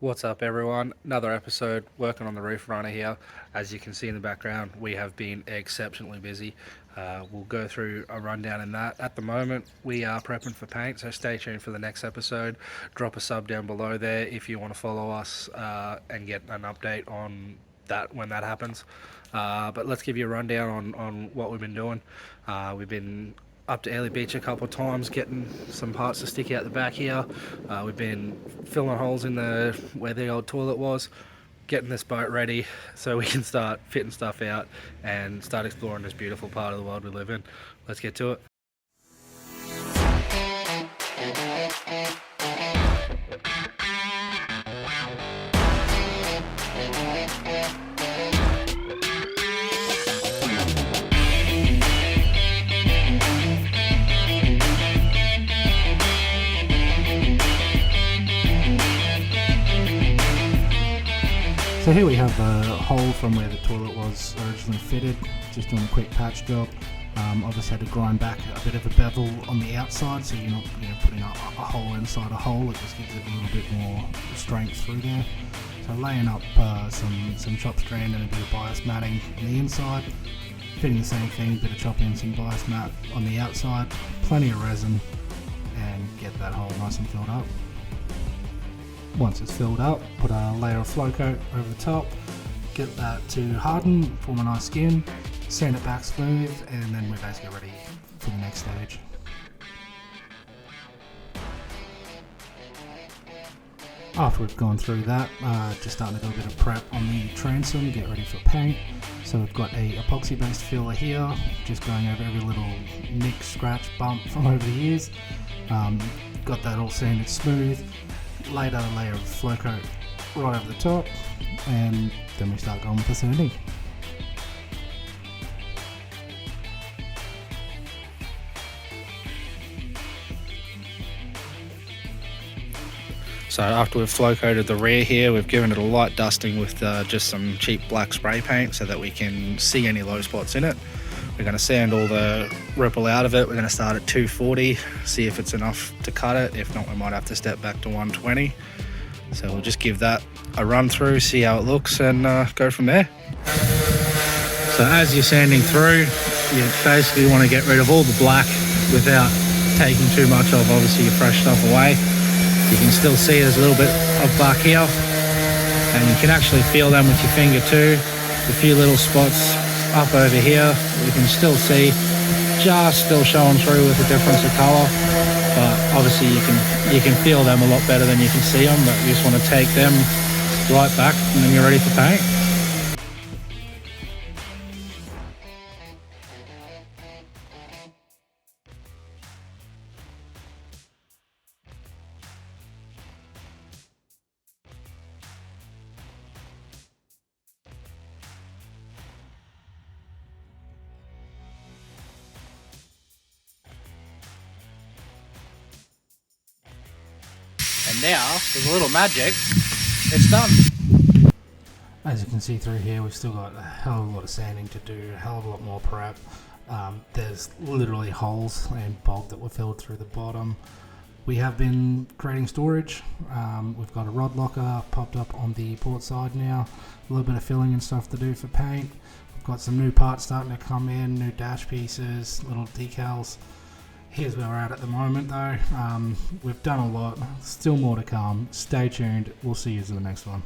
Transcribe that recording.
What's up, everyone? Another episode working on the Reef Runner here. As you can see in the background, we have been exceptionally busy. We'll go through a rundown in that. At the moment, we are prepping for paint, so stay tuned for the next episode. Drop a sub down below there if you want to follow us and get an update on that when that happens. But let's give you a rundown on what we've been doing. We've been up to Airlie Beach a couple of times, getting some parts to stick out the back here. We've been filling holes in where the old toilet was, getting this boat ready so we can start fitting stuff out and start exploring this beautiful part of the world we live in. Let's get to it. So here we have a hole from where the toilet was originally fitted, just doing a quick patch job. Obviously had to grind back a bit of a bevel on the outside, so you're not putting a hole inside a hole. It just gives it a little bit more strength through there. So laying up some chop strand and a bit of bias matting on the inside, fitting the same thing, a bit of chopping and some bias mat on the outside, plenty of resin, and get that hole nice and filled up. Once it's filled up, put a layer of flow coat over the top, get that to harden, form a nice skin, sand it back smooth, and then we're basically ready for the next stage. After we've gone through that, just starting to do a bit of prep on the transom, get ready for paint. So we've got a epoxy based filler here, just going over every little nick, scratch, bump from over the years. Got that all sanded smooth. Laid a layer of flow coat right over the top, and then we start going with the sanding. So after we've flow coated the rear here, we've given it a light dusting with just some cheap black spray paint so that we can see any low spots in it. We're going to sand all the ripple out of it. We're going to start at 240, see if it's enough to cut it. If not, we might have to step back to 120. So we'll just give that a run through, see how it looks, and go from there. So as you're sanding through, you basically want to get rid of all the black without taking too much of, obviously, your fresh stuff away. You can still see there's a little bit of buck here, and you can actually feel them with your finger too. A few little spots up over here, you can still see just still showing through with a difference of colour, but obviously you can feel them a lot better than you can see them. But you just want to take them right back and then you're ready for paint. And now, with a little magic, it's done. As you can see through here, we've still got a hell of a lot of sanding to do, a hell of a lot more prep. There's literally holes and bog that were filled through the bottom. We have been creating storage. We've got a rod locker popped up on the port side now, a little bit of filling and stuff to do for paint. We've got some new parts starting to come in, new dash pieces, little decals. Here's where we're at the moment though. We've done a lot, still more to come. Stay tuned, we'll see you in the next one.